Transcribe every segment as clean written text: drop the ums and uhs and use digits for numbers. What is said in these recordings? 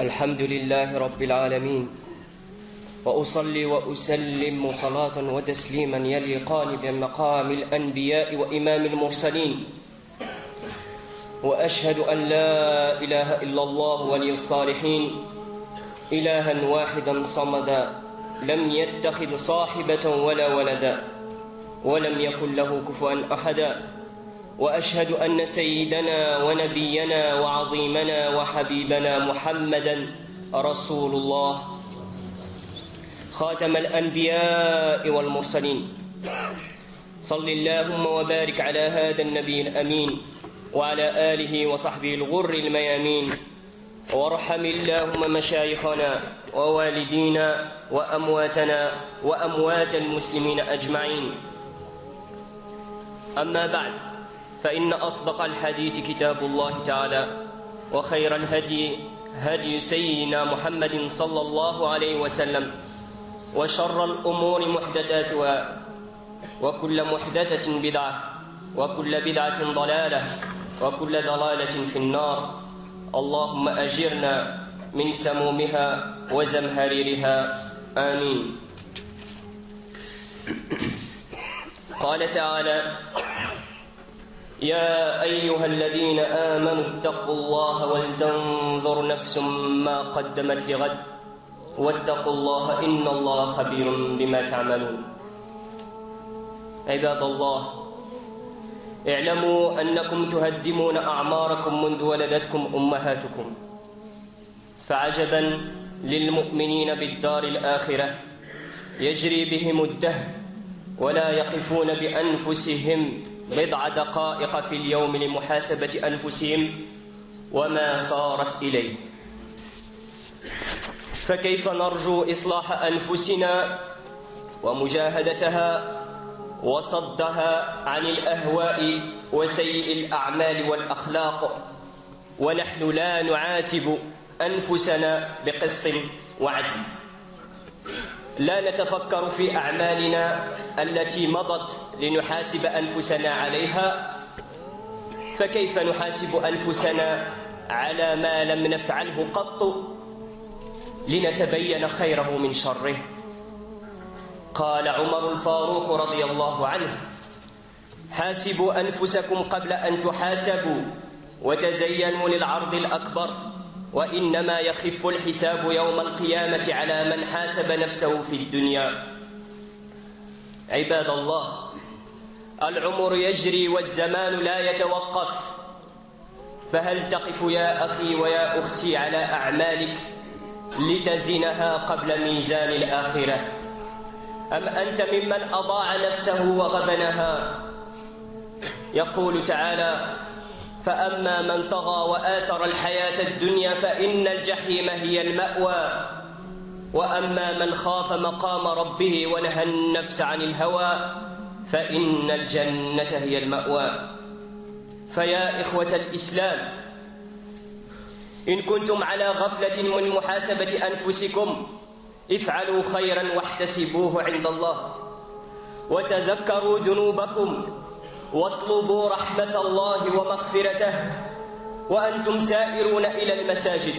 الحمد لله رب العالمين، وأصلي وأسلم صلاة وتسليما يليقان بمقام الأنبياء وإمام المرسلين، وأشهد أن لا إله إلا الله ولي الصالحين، إلها واحدا صمدا لم يتخذ صاحبة ولا ولدا، ولم يكن له كفوا أحدا، وأشهد أن سيدنا ونبينا وعظيمنا وحبيبنا محمدا رسول الله خاتم الأنبياء والمرسلين. صل اللهم وبارك على هذا النبي الأمين وعلى آله وصحبه الغر الميامين، وارحم اللهم مشايخنا ووالدينا وأمواتنا وأموات المسلمين أجمعين. أما بعد، فإن أصدق الحديث كتاب الله تعالى، وخير الهدي هدي سيدنا محمد صلى الله عليه وسلم، وشر الأمور محدثاتها، وكل محدثة بدعة، وكل بدعة ضلالة، وكل ضلالة في النار. اللهم أجرنا من سمومها وزمهريرها، آمين. قال تعالى: يا أيها الذين آمنوا اتقوا الله ولتنظر نفس ما قدمت لغد واتقوا الله إن الله خبير بما تعملون. عباد الله، اعلموا أنكم تهدمون أعماركم منذ ولدتكم أمهاتكم، فعجبا للمؤمنين بالدار الآخرة، يجري بهم الدهر ولا يقفون بأنفسهم بضع دقائق في اليوم لمحاسبة أنفسهم وما صارت إليه. فكيف نرجو إصلاح أنفسنا ومجاهدتها وصدها عن الأهواء وسيء الأعمال والأخلاق، ونحن لا نعاتب أنفسنا بقسط وعدل؟ لا نتفكر في أعمالنا التي مضت لنحاسب أنفسنا عليها، فكيف نحاسب أنفسنا على ما لم نفعله قط لنتبين خيره من شره؟ قال عمر الفاروق رضي الله عنه: حاسبوا أنفسكم قبل أن تحاسبوا، وتزينوا للعرض الأكبر، وإنما يخف الحساب يوم القيامة على من حاسب نفسه في الدنيا. عباد الله، العمر يجري والزمان لا يتوقف، فهل تقف يا أخي ويا أختي على أعمالك لتزنها قبل ميزان الآخرة، أم أنت ممن أضاع نفسه وغبنها؟ يقول تعالى: فأما من طغى وآثر الحياة الدنيا فإن الجحيم هي المأوى، وأما من خاف مقام ربه ونهى النفس عن الهوى فإن الجنة هي المأوى. فيا إخوة الإسلام، إن كنتم على غفلة من محاسبة أنفسكم افعلوا خيرا واحتسبوه عند الله، وتذكروا ذنوبكم، واطلبوا رحمة الله ومغفرته وأنتم سائرون إلى المساجد.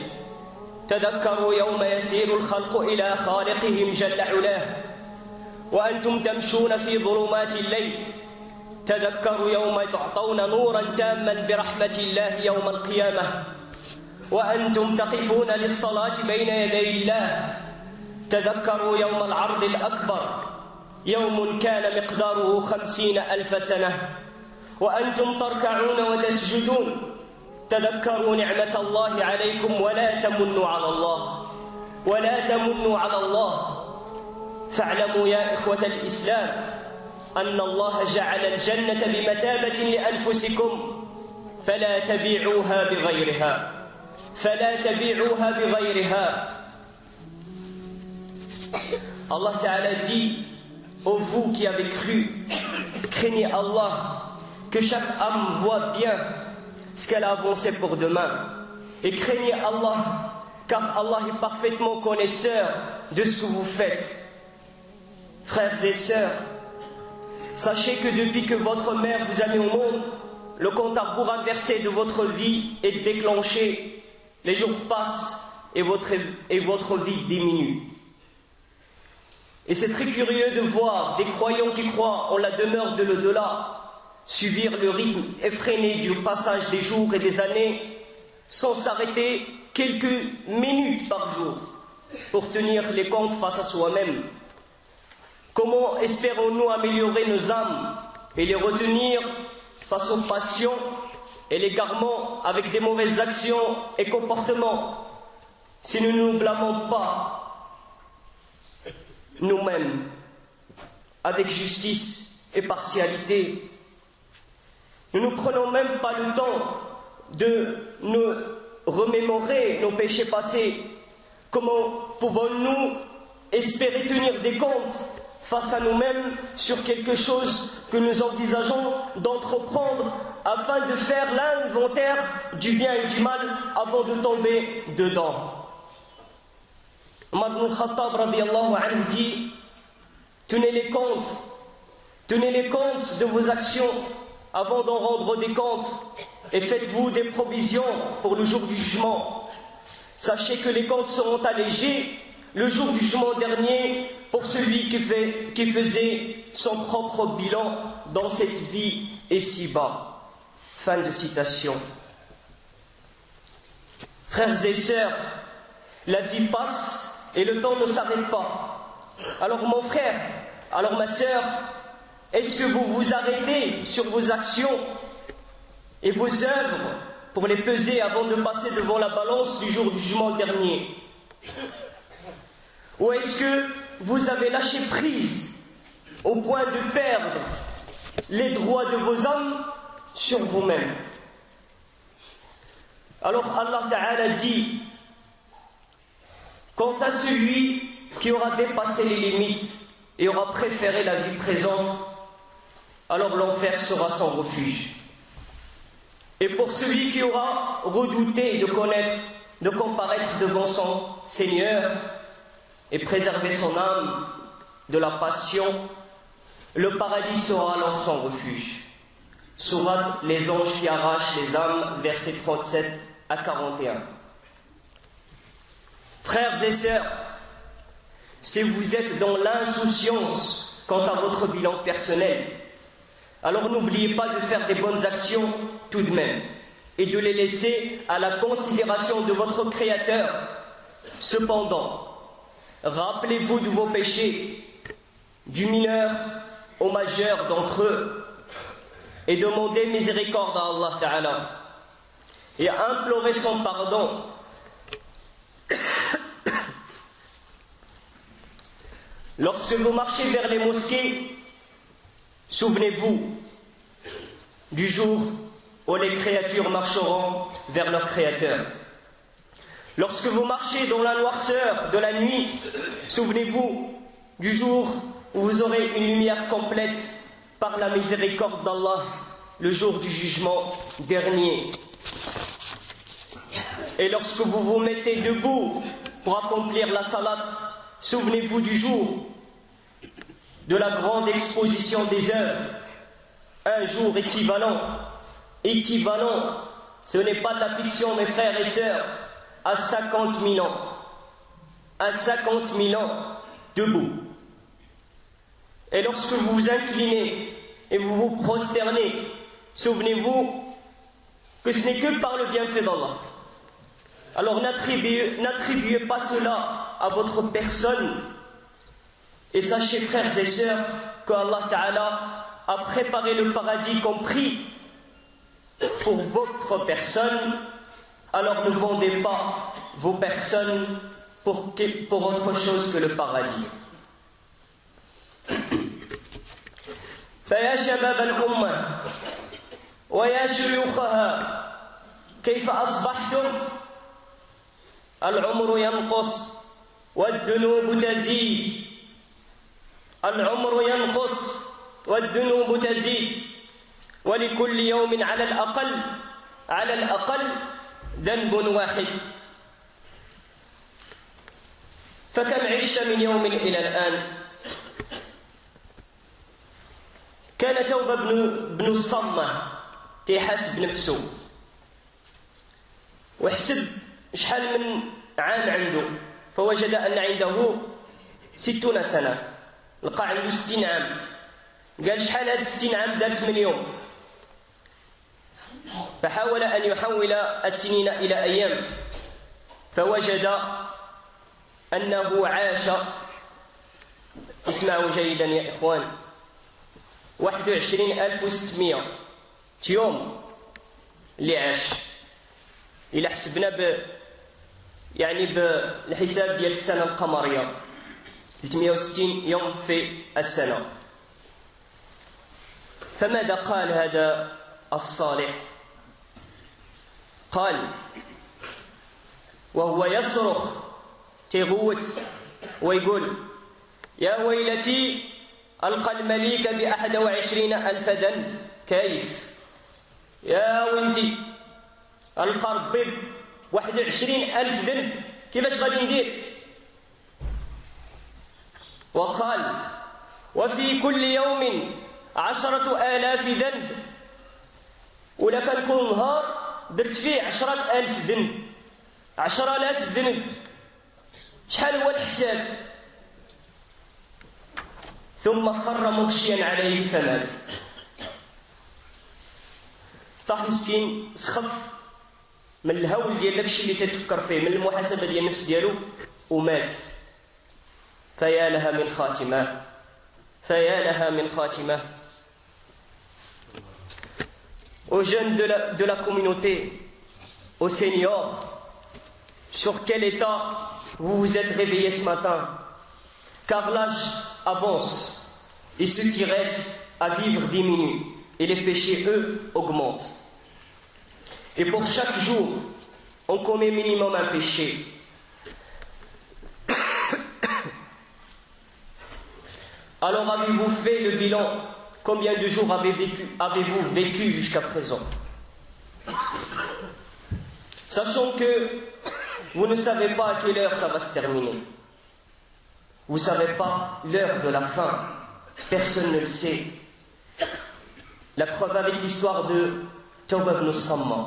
تذكروا يوم يسير الخلق إلى خالقهم جل علاه وأنتم تمشون في ظلمات الليل. تذكروا يوم تعطون نورا تاما برحمة الله يوم القيامة وأنتم تقفون للصلاة بين يدي الله. تذكروا يوم العرض الأكبر، يوم كان مقداره 50,000 سنة وأنتم تركعون وتسجدون. تذكروا نعمة الله عليكم ولا تمنوا على الله، ولا تمنوا على الله. فاعلموا يا إخوة الإسلام أن الله جعل الجنة بمثابة لأنفسكم، فلا تبيعوها بغيرها، فلا تبيعوها بغيرها. Allah Ta'ala dit: ô vous qui avez cru, craignez Allah, que chaque âme voit bien ce qu'elle a avancé pour demain, et craignez Allah, car Allah est parfaitement connaisseur de ce que vous faites. Frères et sœurs, sachez que depuis que votre mère vous a mis au monde, le compte à rebours inversé de votre vie est déclenché. Les jours passent et votre vie diminue. Et c'est très curieux de voir des croyants qui croient en la demeure de l'au-delà subir le rythme effréné du passage des jours et des années sans s'arrêter quelques minutes par jour pour tenir les comptes face à soi-même. Comment espérons-nous améliorer nos âmes et les retenir face aux passions et l'égarement avec des mauvaises actions et comportements si nous ne nous blâmons pas nous-mêmes avec justice et partialité? Nous ne prenons même pas le temps de nous remémorer nos péchés passés. Comment pouvons-nous espérer tenir des comptes face à nous-mêmes sur quelque chose que nous envisageons d'entreprendre afin de faire l'inventaire du bien et du mal avant de tomber dedans? Omar ibn al-Khattab radiyallahu anhu dit: tenez les comptes de vos actions avant d'en rendre des comptes, et faites-vous des provisions pour le jour du jugement. Sachez que les comptes seront allégés le jour du jugement dernier pour celui qui faisait son propre bilan dans cette vie et ci-bas. Fin de citation. Frères et sœurs, la vie passe et le temps ne s'arrête pas. Alors mon frère, alors ma sœur, est-ce que vous vous arrêtez sur vos actions et vos œuvres pour les peser avant de passer devant la balance du jour du jugement dernier? Ou est-ce que vous avez lâché prise au point de perdre les droits de vos âmes sur vous-même? Alors Allah Ta'ala dit: quant à celui qui aura dépassé les limites et aura préféré la vie présente, alors l'enfer sera son refuge. Et pour celui qui aura redouté de connaître, de comparaître devant son Seigneur et préserver son âme de la passion, le paradis sera alors son refuge. Sourate Les anges qui arrachent les âmes, versets 37 à 41. Frères et sœurs, si vous êtes dans l'insouciance quant à votre bilan personnel, alors n'oubliez pas de faire des bonnes actions tout de même et de les laisser à la considération de votre Créateur. Cependant, rappelez-vous de vos péchés, du mineur au majeur d'entre eux, et demandez miséricorde à Allah Ta'ala et implorez son pardon. Lorsque vous marchez vers les mosquées, souvenez-vous du jour où les créatures marcheront vers leur Créateur. Lorsque vous marchez dans la noirceur de la nuit, souvenez-vous du jour où vous aurez une lumière complète par la miséricorde d'Allah, le jour du jugement dernier. Et lorsque vous vous mettez debout pour accomplir la salat, souvenez-vous du jour de la grande exposition des œuvres. Un jour équivalent, ce n'est pas de la fiction mes frères et sœurs, à 50 000 ans. À 50 000 ans, debout. Et lorsque vous vous inclinez et vous vous prosternez, souvenez-vous que ce n'est que par le bienfait d'Allah. Alors n'attribuez pas cela à votre personne. Et sachez, frères et sœurs, qu'Allah Ta'ala a préparé le paradis compris pour votre personne. Alors ne vendez pas vos personnes pour autre chose que le paradis. فيا شباب الأمة ويا شيوخها كيف أصبحتم؟ العمر ينقص والذنوب تزيد. العمر ينقص والذنوب تزيد ولكل يوم على الأقل ذنب واحد. فكم عشت من يوم إلى الآن؟ كان توبة بن الصمة تيحس بنفسه وحسب شحال من عام عنده، فوجد أن عنده 60 سنة، لقى عنده 60 عام. قال شحال هاد 60 عام؟ دارت من يوم. فحاول أن يحول السنين إلى أيام، فوجد أنه عاش، اسمعوا جيدا يا إخوان، 21,600 يوم اللي عاش. إلا حسبنا يعني بالحساب ديال السنة القمرية 360 يوم في السنة. فماذا قال هذا الصالح؟ قال وهو يصرخ تيغوت ويقول يا ويلتي ألقى المليك ب21,000 ذنب. كيف؟ يا ولدي ألقى ربي 21,000 ذنب، كيفاش غادي ندير؟ وقال وفي كل يوم 10,000 ذنب، ولا كان كل نهار درت فيه 10,000 ذنب. 10,000 ذنب شحال هو الحساب؟ ثم خر مغشيا عليه فمات. طاح مسكين، سخف من الهول ديال داكشي اللي تتفكر فيه، من المحاسبة ديال النفس ديالو، ومات. فيا لها من خاتمة، فيا لها من خاتمة. Aux jeunes de la communauté, aux seniors, sur quel état vous vous êtes réveillés ce matin? Car l'âge avance et ceux qui restent à vivre diminuent et les péchés, eux, augmentent. Et pour chaque jour, on commet minimum un péché. Alors avez-vous fait le bilan? Combien de jours avez-vous vécu jusqu'à présent? Sachant que vous ne savez pas à quelle heure ça va se terminer. Vous ne savez pas l'heure de la fin. Personne ne le sait. La preuve avec l'histoire de Tawba ibn Samma.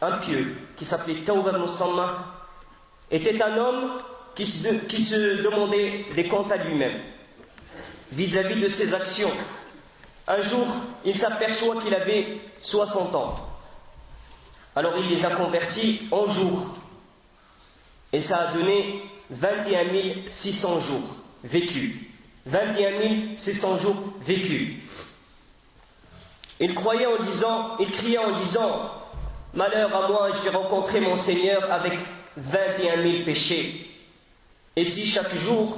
Un pieux qui s'appelait Tawba ibn Samma était un homme qui se demandait des comptes à lui-même vis-à-vis de ses actions. Un jour, il s'aperçoit qu'il avait 60 ans. Alors il les a convertis en jours. Et ça a donné 21 600 jours vécus. 21 600 jours vécus. Il criait en disant, malheur à moi, je vais rencontrer mon Seigneur avec 21 000 péchés. Et si chaque jour,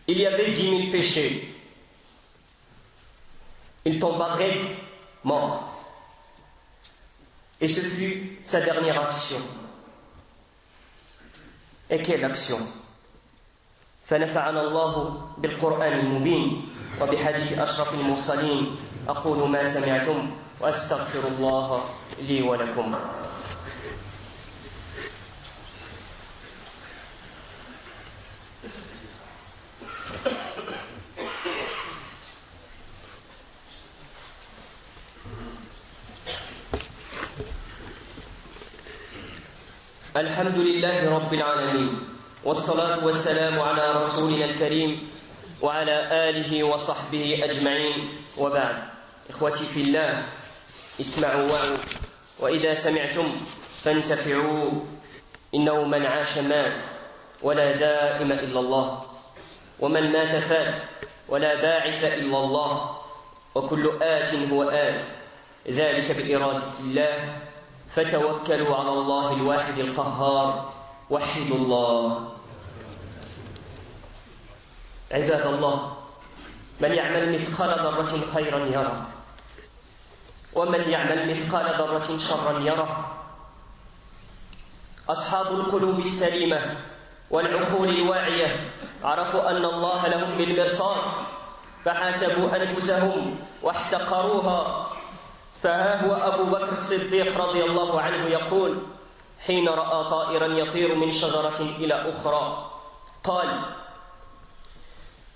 il y avait 10 000 péchés, il tomba raide, mort. Et ce fut sa dernière action. Et quelle action? فنفعنا الله بالقرآن المبين وبحديث أشرف المرسلين. أقول ما سمعتم وأستغفر الله لي ولكم. الحمد لله رب العالمين، والصلاة والسلام على رسولنا الكريم وعلى آله وصحبه أجمعين، وبعد. إخوتي في الله، اسمعوا وعوا، وإذا سمعتم فانتفعوا، إنه من عاش مات ولا دائم إلا الله، ومن مات فات ولا باعث إلا الله، وكل آت هو آت، ذلك بإرادة الله، فتوكلوا على الله الواحد القهار، وحدوا الله. عباد الله، من يعمل مثقال ذرة خيرا يره، ومن يعمل مثقال ذرة شرا يره. أصحاب القلوب السليمة والعقول الواعية عرفوا أن الله لهم بالمرصاد، فحاسبوا أنفسهم واحتقروها. فها هو أبو بكر الصديق رضي الله عنه يقول حين رأى طائرا يطير من شجرة إلى أخرى قال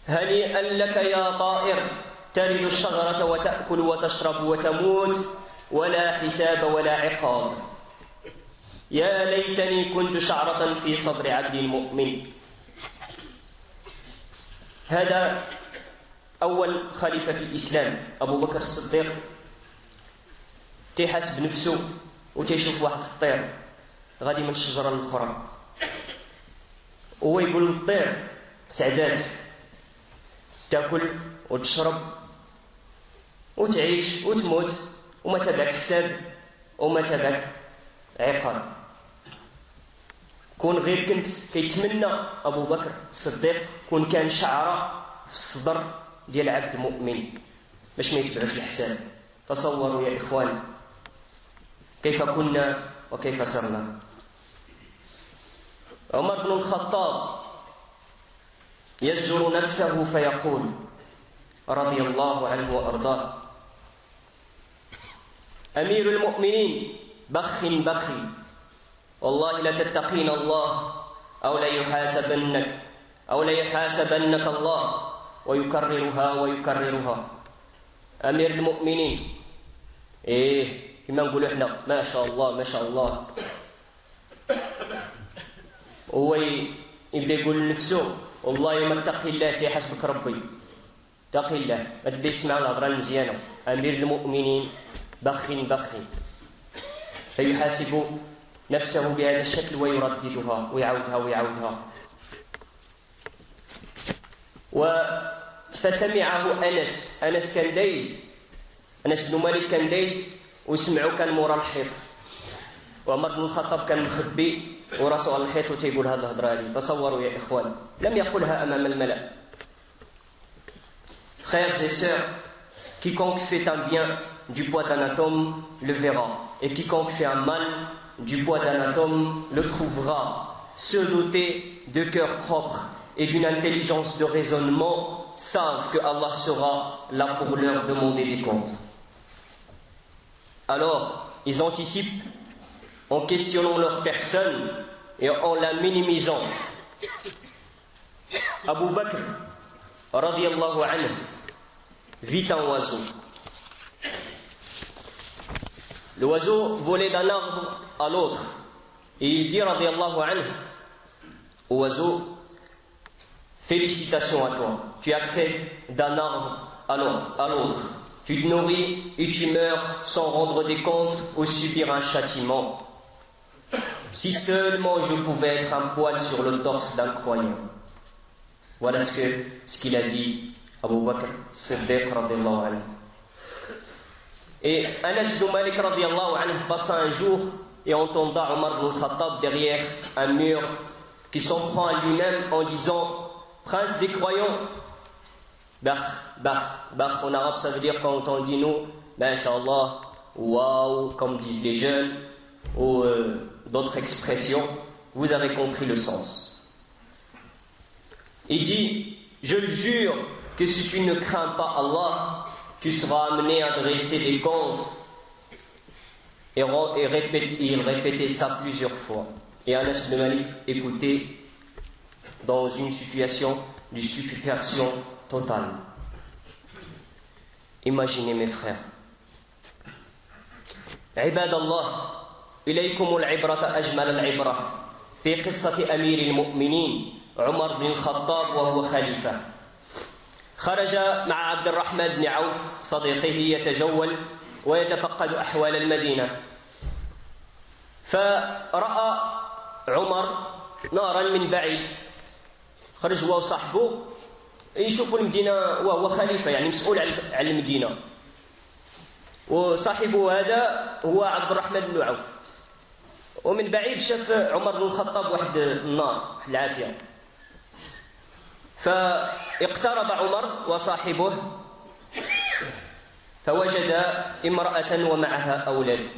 هنيئا لك يا طائر، ترد الشجرة وتأكل وتشرب وتموت ولا حساب ولا عقاب. يا ليتني كنت شعرة في صدر عبد المؤمن. هذا أول خليفة في الإسلام أبو بكر الصديق، تيحس بنفسه وتيشوف واحد الطير غادي من الشجرة الأخرى، هو يقول للطير سعدات تاكل وتشرب وتعيش وتموت وما تبعك حساب وما تبعك عقاب. كون غير كنت كيتمنى أبو بكر الصديق كون كان شعرة في الصدر ديال عبد مؤمن باش ما يتبعوش الحساب. تصوروا يا إخوان كيف كنا وكيف صرنا. عمر بن الخطاب يزجر نفسه فيقول رضي الله عنه وأرضاه: أمير المؤمنين بخ بخ، والله لتتقين الله أو ليحاسبنك الله. ويكررها ويكررها. أمير المؤمنين كما نقولوا احنا ما شاء الله ما شاء الله. هو يبدا يقول لنفسه والله ما اتقي الله تيحاسبك ربي، اتقي الله ما تبدا تسمع الهضره المزيانه. أمير المؤمنين بخ بخ، فيحاسب نفسه بهذا الشكل ويرددها ويعودها ويعودها. فسمعه أنس كان دايز، أنس بن مالك كان دايز وسمعه كان مورا الحيط، وعمر بن الخطاب كان مخبي وراسه على الحيط وتيقول هذه الهضره هذه. تصوروا يا إخوان، لم يقلها أمام الملأ. Frères et sœurs, quiconque fait un bien du poids d'un atome le verra, et quiconque fait un mal du poids d'un atome le trouvera. Ceux dotés de cœurs propres et d'une intelligence de raisonnement savent que Allah sera là pour leur demander des comptes. Alors, ils anticipent en questionnant leur personne et en la minimisant. Abu Bakr, radiyallahu anhu, vit un oiseau. L'oiseau volait d'un arbre à l'autre. Et il dit, radiyallahu anhu, au oiseau: félicitations à toi, tu accèdes d'un arbre à l'autre. Tu te nourris et tu meurs sans rendre des comptes ou subir un châtiment. Si seulement je pouvais être un poil sur le torse d'un croyant. Voilà ce qu'il a dit Abu Bakr Siddiq radiyallahu anhu. Et Anas bin Malik radiyallahu anhu passa un jour et entendant Omar ibn al-Khattab derrière un mur qui s'en prend à lui-même en disant: Prince des croyants, Bakh en arabe ça veut dire quand on dit nous, Masha'Allah, waouh, comme disent les jeunes, ou d'autres expressions, vous avez compris le sens. Il dit: je le jure que si tu ne crains pas Allah, tu seras amené à dresser des comptes. Et il répétait ça plusieurs fois. Et Anas bin Malik écoutait dans une situation de stupéfaction totale. Imaginez mes frères. عباد الله، إليكم العبرة أجمل العبرة في قصة أمير المؤمنين عمر بن الخطاب وهو خليفة. خرج مع عبد الرحمن بن عوف صديقه يتجول ويتفقد أحوال المدينة، فرأى عمر نارا من بعيد. خرج هو وصاحبه يشوفوا المدينة وهو خليفة يعني مسؤول عن المدينة، وصاحبه هذا هو عبد الرحمن بن عوف. ومن بعيد شاف عمر بن الخطاب واحد النار واحد العافية، فاقترب عمر وصاحبه فوجد امرأة ومعها أولاد.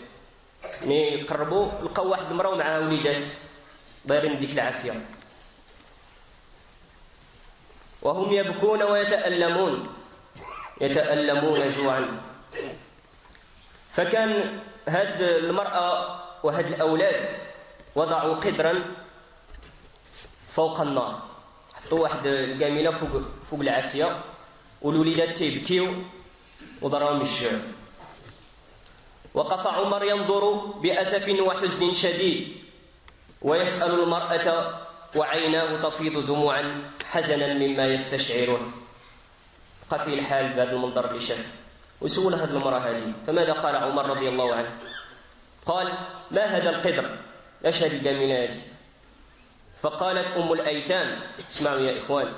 يعني قربوا لقوا واحد المرأة ومعها وليدات دايرين ديك العافية، وهم يبكون ويتألمون جوعا. فكان هاد المرأة وهاد الأولاد وضعوا قدرا فوق النار، حطوا واحد القاملة فوق العافية، والوليدات تيبكيو وضرهم الجوع. وقف عمر ينظر بأسف وحزن شديد ويسأل المرأة وعيناه تفيض دموعا حزنا مما يستشعره. بقى فيه الحال بهذا المنظر اللي شاف، وسول هذه المرأة هذه. فماذا قال عمر رضي الله عنه؟ قال: ما هذا القدر؟ ايش هذه الجميلة هذه؟ فقالت أم الأيتام: اسمعوا يا إخوان،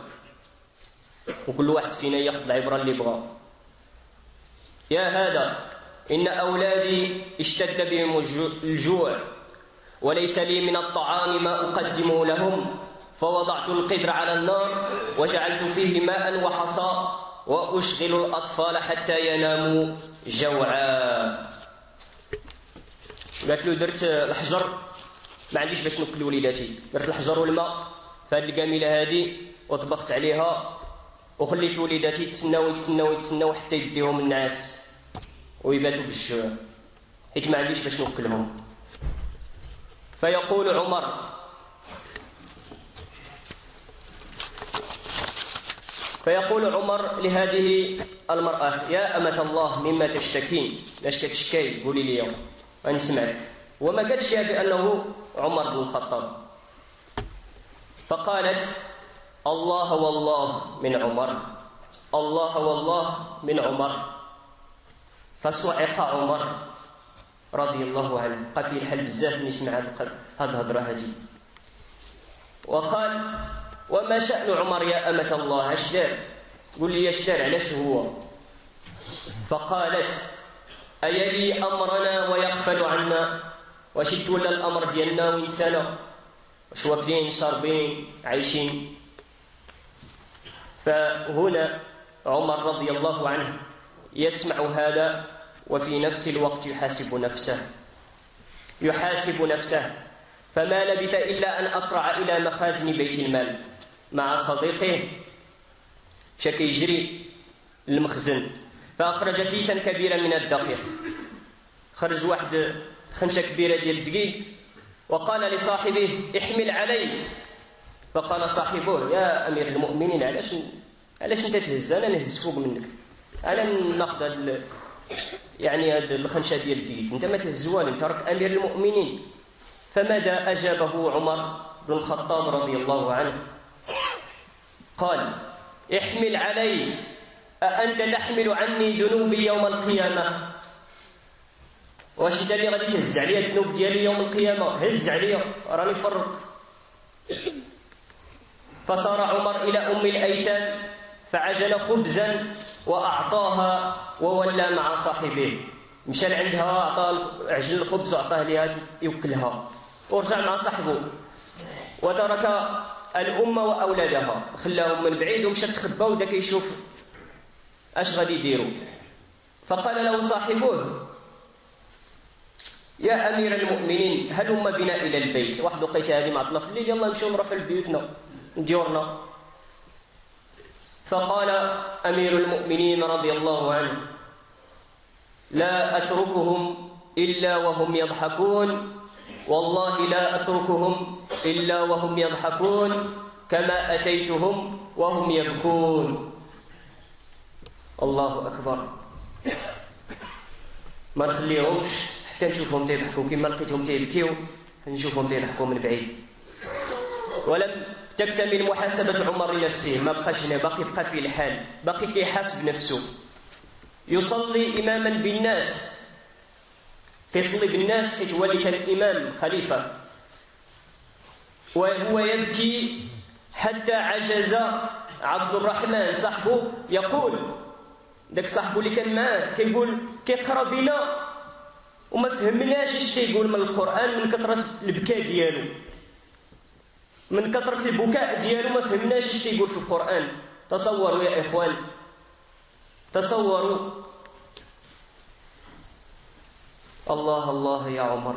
وكل واحد فينا ياخذ العبرة اللي بغى. يا هذا، إن أولادي اشتد بهم الجوع، وليس لي من الطعام ما أقدم لهم، فوضعت القدر على النار وجعلت فيه ماء وحصى وأشغل الأطفال حتى يناموا جوعا. قالت له: درت الحجر، ما عنديش باش ناكل وليداتي، درت الحجر والماء في هذه الجميلة هذه وطبخت عليها، وخليت وليداتي يتسناو حتى يديهم النعاس ويباتوا بالجوع، حيت ما عنديش باش ناكلهم. فيقول عمر لهذه المرأة: يا أمة الله، مما تشتكين؟ اش كتشكي؟ قولي لي ونسمعك. وما قالش بأنه عمر بن الخطاب. فقالت: الله والله من عمر، الله والله من عمر. فصعق عمر رضي الله عنه، بقى فيه الحال بزاف من يسمع هذه الهضره هذه. وقال: وما شأن عمر يا أمة الله؟ اش دار؟ قول لي اش دار، علاش هو؟ فقالت: أيلي أمرنا ويغفل عنا؟ واش تولى الأمر ديالنا وينسانا؟ واش واكلين شاربين عايشين؟ فهنا عمر رضي الله عنه يسمع هذا، وفي نفس الوقت يحاسب نفسه. فما لبث إلا أن أسرع إلى مخازن بيت المال مع صديقه، شكي يجري للمخزن، فأخرج كيسا كبيرا من الدقيق، خرج واحد خنشة كبيرة ديال الدقيق، وقال لصاحبه: احمل علي. فقال صاحبه: يا أمير المؤمنين، علاش انت تهز؟ أنا نهز فوق منك، أنا ناخذ هذه الخنشة ديال الدقيق، انت ما تهزوان، انت راك أمير المؤمنين. فماذا أجابه عمر بن الخطاب رضي الله عنه؟ قال: احمل علي، أأنت تحمل عني ذنوبي يوم القيامة؟ واش انت اللي غادي تهز عليا الذنوب ديالي يوم القيامة؟ هز عليا، راني فرطت. فصار عمر إلى أم الأيتام فعجل خبزا وأعطاها وولى مع صاحبه. مشى لعندها، أعطاها عجل الخبز وأعطاه لها يوكلها، ورجع مع صاحبه، وترك الأم وأولادها، خلاهم من بعيد ومشى تخبى ودا كيشوف اش غادي يديروا. فقال له صاحبه: يا أمير المؤمنين، هلم بنا إلى البيت. واحد لقيتها هذه معطلة في الليل، يلا نمشيو نروحوا لبيوتنا ديورنا. فقال أمير المؤمنين رضي الله عنه: لا أتركهم إلا وهم يضحكون، والله لا أتركهم إلا وهم يضحكون كما أتيتهم وهم يبكون. الله أكبر. ما نخليهمش حتى نشوفهم تيضحكوا، كما لقيتهم تيبكيو نشوفهم تيضحكوا من بعيد. ولم تكتمل محاسبة عمر لنفسه، ما بقاش هنا، بقى في الحال، بقي كيحاسب نفسه. يصلي إماما بالناس، كيصلي بالناس حيت هو اللي كان إمام خليفة، وهو يبكي حتى عجز عبد الرحمن صاحبه يقول، داك صاحبه اللي كان معاه كيقول كيقرا بنا وما فهمناش اش تيقول من القرآن من كثرة البكاء ديالو، من كثرة البكاء ديالو ما فهمناش اش تيقول في القرآن. تصوروا يا إخوان، تصوروا. الله الله يا عمر.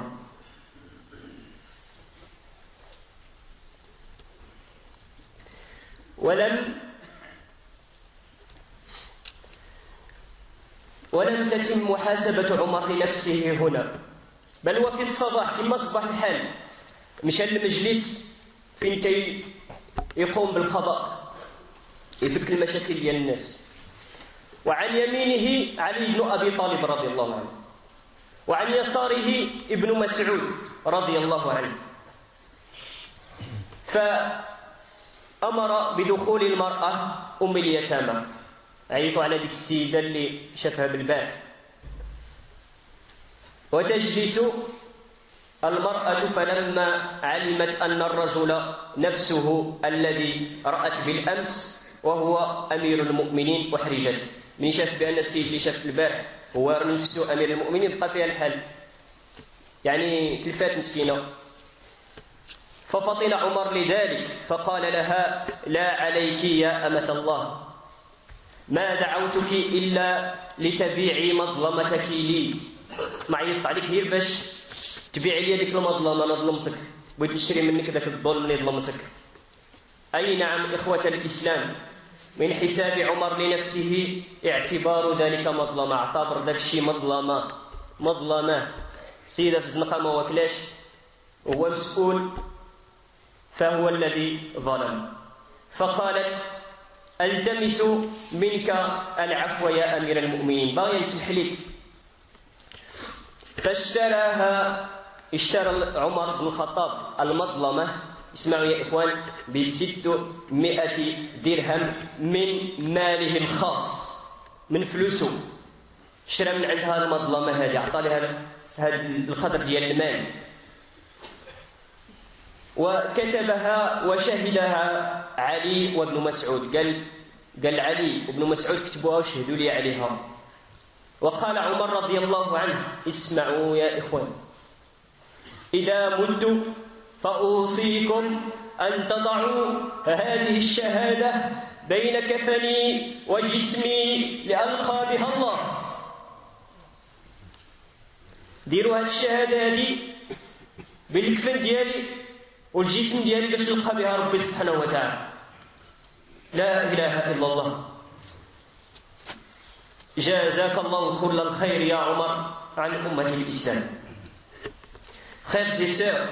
ولم تتم محاسبة عمر لنفسه هنا، بل وفي الصباح كما أصبح الحال مشى للمجلس فين يقوم بالقضاء، يفك المشاكل ديال الناس. وعن يمينه علي بن أبي طالب رضي الله عنه، وعن يساره ابن مسعود رضي الله عنه. فأمر بدخول المرأة أم اليتامى. عيطوا على ديك السيدة اللي شافها بالبارح. وتجلس المرأة فلما علمت أن الرجل نفسه الذي رأت بالأمس وهو أمير المؤمنين أحرجت. من شاف بأن السيد اللي شاف البارح هو نفسه أمير المؤمنين بقى فيها الحال، يعني تلفات مسكينة. ففطن عمر لذلك فقال لها: لا عليك يا أمة الله، ما دعوتك إلا لتبيعي مظلمتك لي. ما عيطت عليك غير باش تبيعي لي هذيك المظلمة، أنا ظلمتك، بغيت نشري منك ذاك الظلم اللي ظلمتك. أي نعم إخوة الإسلام، من حساب عمر لنفسه اعتبار ذلك مظلمة، اعتبر ذاك الشيء مظلمة. سيدة في الزنقة ما واكلاش وهو مسؤول، فهو الذي ظلم. فقالت: التمس منك العفو يا أمير المؤمنين، باغي نسمح لك. اشترى عمر بن الخطاب المظلمة، اسمعوا يا إخوان، ب600 درهم من ماله الخاص، من فلوسه شرى من عندها المظلمة هذه، أعطى لها هذا القدر ديال المال، وكتبها وشهدها علي وابن مسعود. قال علي وابن مسعود كتبوها وشهدوا لي عليها. وقال عمر رضي الله عنه: اسمعوا يا إخوان، إذا مت فأوصيكم أن تضعوا هذه الشهادة بين كفني وجسمي لألقى بها الله. ديروا هذه الشهادة هذه بالكفن ديالي والجسم ديالي باش نلقى بها ربي سبحانه وتعالى. لا إله إلا الله. جزاك الله كل الخير يا عمر عن أمة الإسلام. Frères et sœurs,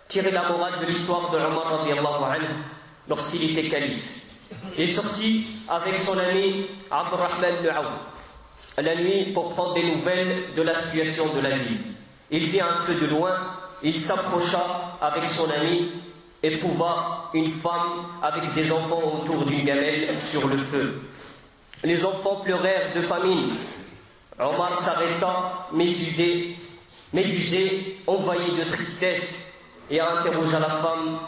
tirez la morale de l'histoire de Omar radiallahu anhu lorsqu'il était calife. Il est sorti avec son ami Abdurrahman ibn Awf la nuit pour prendre des nouvelles de la situation de la ville. Il vit un feu de loin, il s'approcha avec son ami et trouva une femme avec des enfants autour d'une gamelle sur le feu. Les enfants pleurèrent de famine. Omar s'arrêta, médusé, envahi de tristesse, et interrogea la femme,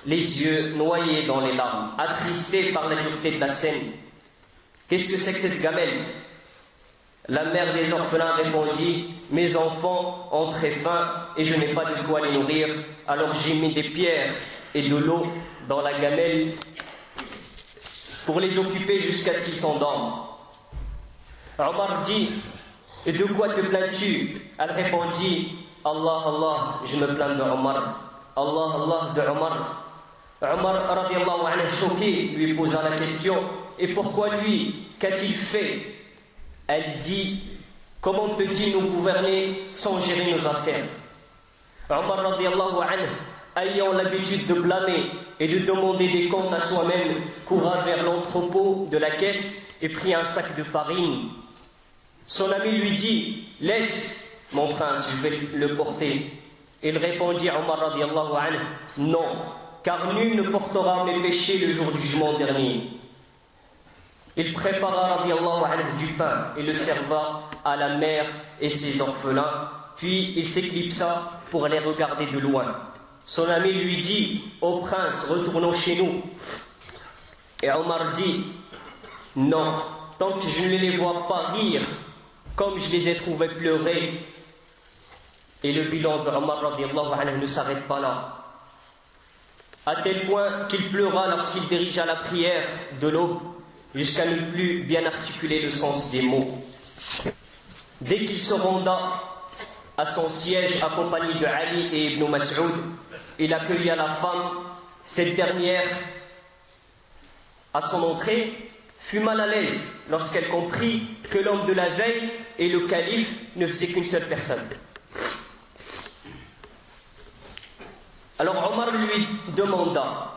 les yeux noyés dans les larmes, attristé par la dureté de la scène. Qu'est-ce que c'est que cette gamelle? La mère des orphelins répondit: mes enfants ont très faim et je n'ai pas de quoi les nourrir, alors j'ai mis des pierres et de l'eau dans la gamelle pour les occuper jusqu'à ce qu'ils s'endorment. Omar dit: et de quoi te plains-tu? Elle répondit: Allah, Allah, je me plains de Omar. Allah, Allah, de Omar. Omar, radiallahu anhu, choqué, lui posa la question: et pourquoi lui? Qu'a-t-il fait? Elle dit: comment peut-il nous gouverner sans gérer nos affaires? Omar, radiallahu anhu, ayant l'habitude de blâmer et de demander des comptes à soi-même, coura vers l'entrepôt de la caisse et prit un sac de farine. Son ami lui dit: laisse, mon prince, je vais le porter. Il répondit, Omar radiallahu anhu: non, car nul ne portera mes péchés le jour du jugement dernier. Il prépara radiallahu anhu du pain et le serva à la mère et ses orphelins, puis il s'éclipsa pour les regarder de loin. Son ami lui dit: ô prince, retournons chez nous. Et Omar dit: non, tant que je ne les vois pas rire comme je les ai trouvés pleurer. Et le bilan de Omar radiallahu anhu ne s'arrête pas là, à tel point qu'il pleura lorsqu'il dirigea la prière de l'aube jusqu'à ne plus bien articuler le sens des mots. Dès qu'il se renda à son siège accompagné de Ali et Ibn Mas'ud, il accueillit la femme. Cette dernière, à son entrée, fut mal à l'aise lorsqu'elle comprit que l'homme de la veille et le calife ne faisaient qu'une seule personne. Alors Omar lui demanda,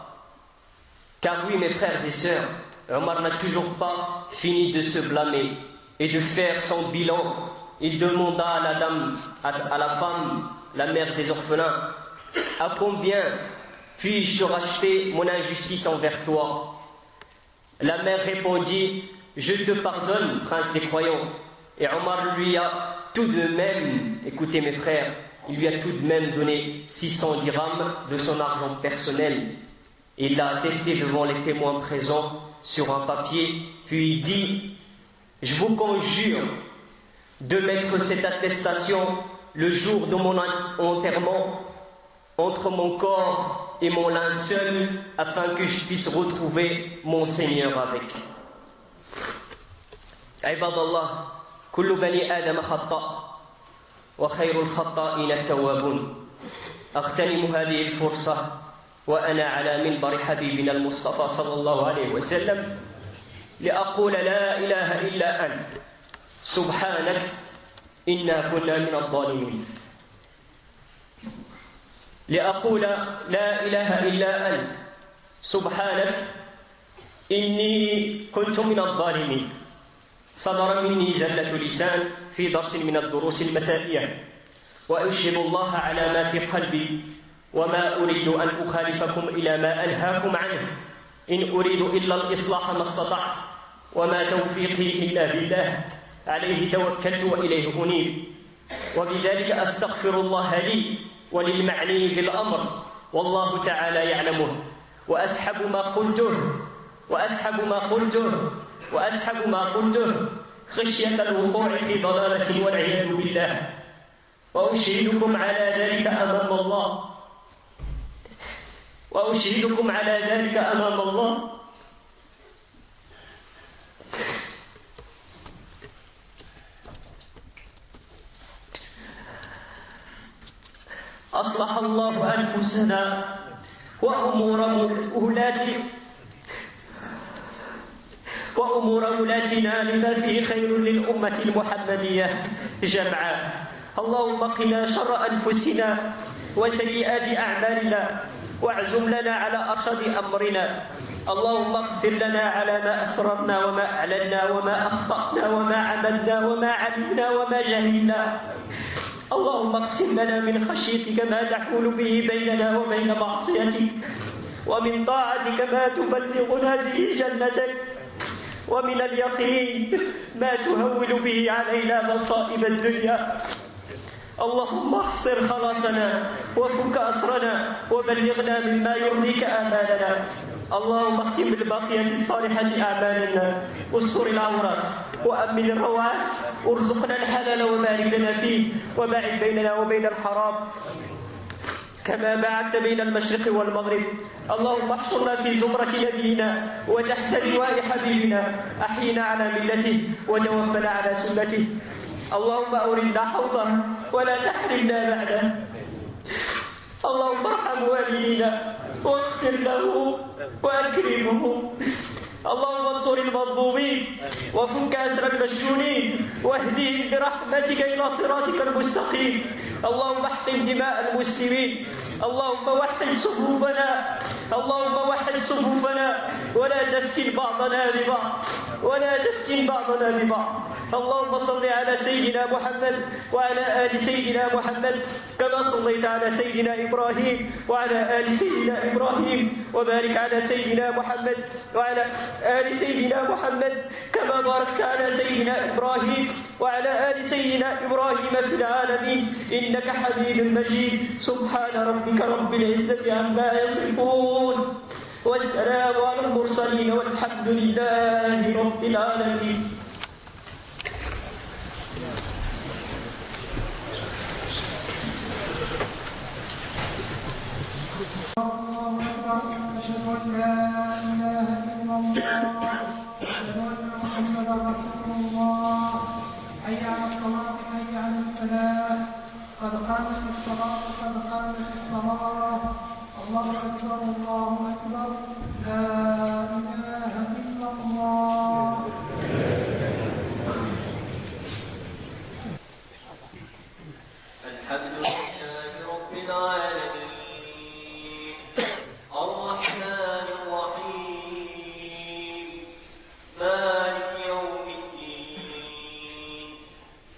car oui mes frères et sœurs, Omar n'a toujours pas fini de se blâmer et de faire son bilan. Il demanda à la dame, à la femme, la mère des orphelins: à combien puis-je te racheter mon injustice envers toi? La mère répondit, je te pardonne, prince des croyants. Et Omar lui a tout de même, écoutez mes frères, il lui a tout de même donné 600 dirhams de son argent personnel. Et il l'a attesté devant les témoins présents sur un papier, puis il dit, je vous conjure de mettre cette attestation le jour de mon enterrement entre mon corps et mon linceul, afin que je puisse retrouver mon Seigneur avec. Ibadallah, kullu bani Adam khata, wa khayrul khata'in at-tawwabun. أغتنم هذه الفرصة وأنا على منبر حبيبنا المصطفى صلى الله عليه وسلم لأقول لا إله إلا أنت سبحانك إنا كنا من الظالمين. لأقول لا إله إلا أنت سبحانك إني كنت من الظالمين. صدر مني زلة لسان في درس من الدروس المسائية، وأشهد الله على ما في قلبي وما أريد أن أخالفكم إلى ما أنهاكم عنه، إن أريد إلا الإصلاح ما استطعت وما توفيقي إلا بالله، عليه توكلت وإليه أنيب. وبذلك أستغفر الله لي وللمعني بالأمر والله تعالى يعلمه، وأسحب ما قلته خشية الوقوع في ضلالة والعياذ بالله. وأشهدكم على ذلك أمام الله أصلح الله أنفسنا وأمور ولاتنا لما فيه خير للأمة المحمدية جمعاء. اللهم قنا شر أنفسنا وسيئات أعمالنا واعزم لنا على أرشد أمرنا. اللهم اغفر لنا على ما أسررنا وما أعلنا وما أخطأنا وما عملنا وما علمنا وما جهلنا. اللهم اقسم لنا من خشيتك ما تحول به بيننا وبين معصيتك، ومن طاعتك ما تبلغنا به جنتك، ومن اليقين ما تهون به علينا مصائب الدنيا. اللهم احصر خلاصنا وفك أسرنا وبلغنا مما يرضيك آمالنا. اللهم اختم بالباقيات الصالحات أعمالنا، واستر العورات وأمن الروعات، وارزقنا الحلال وبارك لنا فيه، وباعد بيننا وبين الحرام كما باعدت بين المشرق والمغرب. اللهم احشرنا في زمرة نبينا وتحت لواء حبيبنا، أحينا على ملته وتوفنا على سنته. اللهم أوردنا حوضه ولا تحرمنا بعده. اللهم ارحم والدينا واغفر له وأكرمهم. اللهم انصر المظلومين وفك أسر المسجونين واهدهم برحمتك إلى صراطك المستقيم. اللهم احقن دماء المسلمين. اللهم وحد صفوفنا ولا تفتن بعضنا ببعض. اللهم صل على سيدنا محمد وعلى آل سيدنا محمد كما صليت على سيدنا إبراهيم وعلى آل سيدنا إبراهيم، وبارك على سيدنا محمد وعلى آل سيدنا محمد كما باركت على سيدنا إبراهيم وعلى آل سيدنا إبراهيم في العالمين إنك حميد مجيد. سبحان ربك رب العزة عما يصفون، والسلام على المرسلين، والحمد لله رب العالمين. أشهد أن لا إله إلا الله، أشهد أن محمدا رسول الله. حي على الصلاة، حي على الفلاح، قد قامت الصلاة، قد قامت الصلاة. الله أكبر، الله أكبر، لا إله إلا الله. الحمد لله رب العالمين، الرحمن الرحيم، مالك يوم الدين.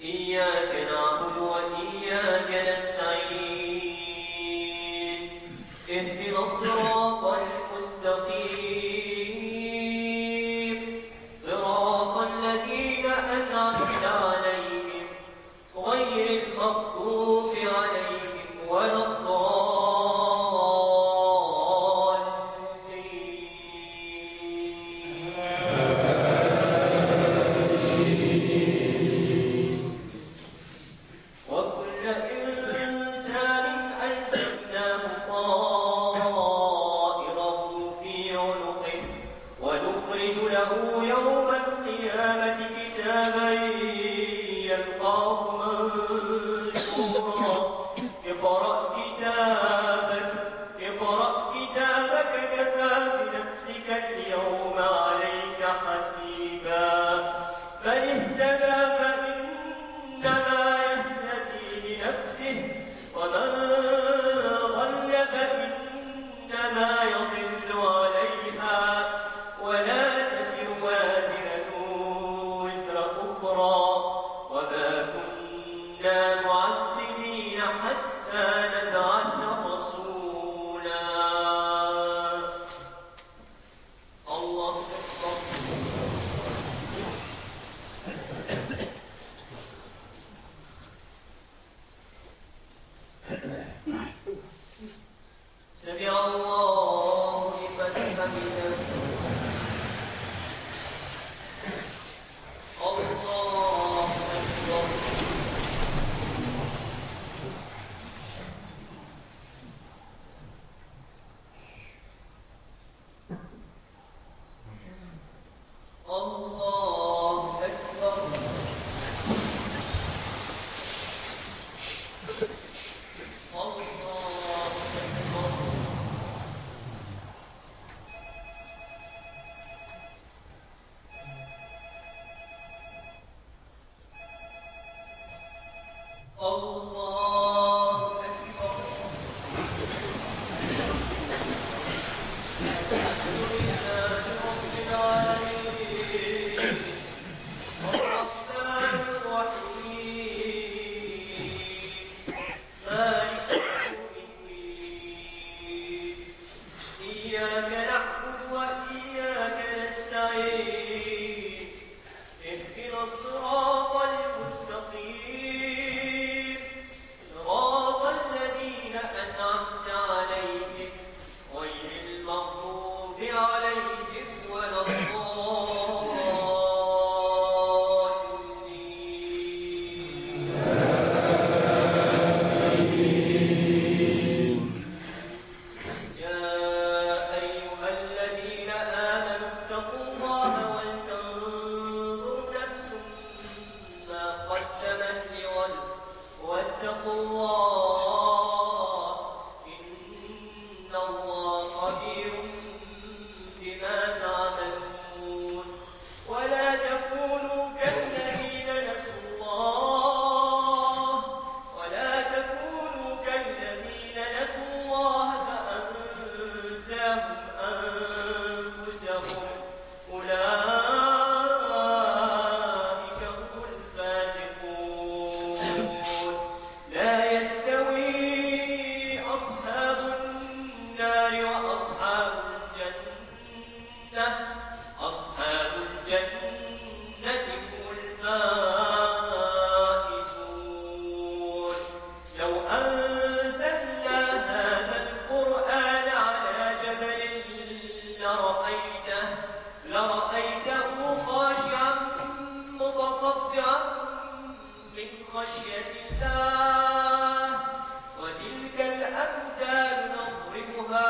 إياك نعبد وإياك نستعين، اهدنا الصراط المغضوب عليهم ولا الضالين. وكل إنسان ألزمناه طائره في عنقه ونخرج له يوم القيامة كتابا يلقاه منشورا. اقرأ كتابك كفى بنفسك اليوم عليك حسيبا. من اهتدى فإنما يهتدي لنفسه ومن ضل فإنما يضل عليها ولا تزر وازرة وزر أخرى وما كنا معذبين حتى نبعث رسولا. الله أكبر. سمع الله لمن حمده. الله أكبر. الله أكبر. الله أكبر. الحمد لله رب العالمين الرحمن الرحيم مالك يوم الدين. إياك نعبد وإياك نستعين. اهدنا الصراط المستقيم صراط الذين أنعمت عليهم غير المغضوب عليهم ولا الضالين. يا أيها الذين آمنوا اتقوا الله ولتنظر نفس ما قدمت لغد واتقوا الله إن الله خبير بما تعملون. ولا تكونوا كالذين نسوا الله فأنساهم أنفسهم أولئك هم الفاسقون. لا يستوي أصحاب النار وأصحاب الجنة. أصحاب الجنة هم الفائزون. لو أنزلنا هذا القرآن على جبل لرأيته خاشعا متصدعا من خشية الله. وتلك الأمثال نضربها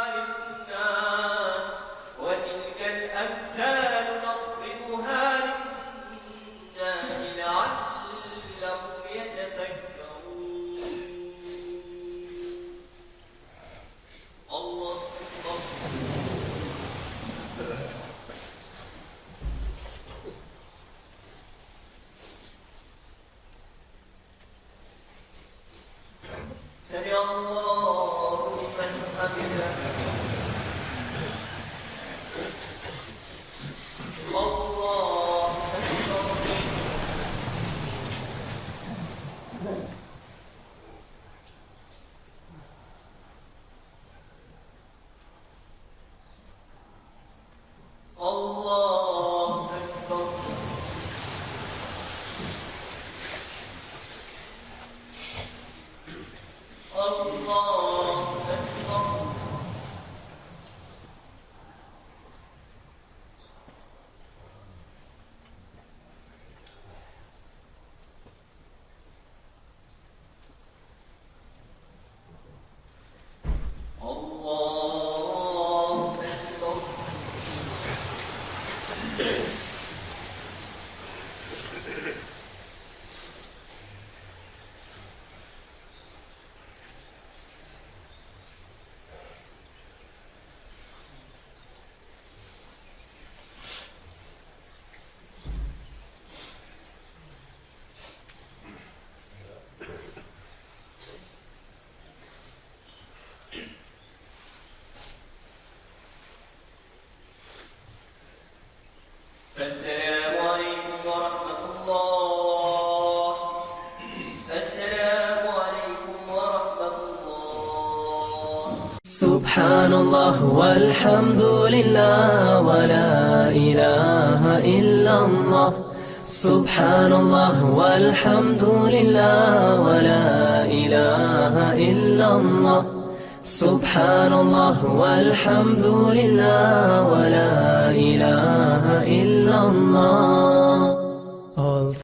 للناس لعلهم يتفكرون. الله أكبر. سمع الله لمن حمده. الله أكبر. الله أكبر. سبحان الله والحمد لله ولا إله إلا الله سبحان الله والحمد لله ولا إله إلا الله سبحان الله والحمد لله ولا إله إلا الله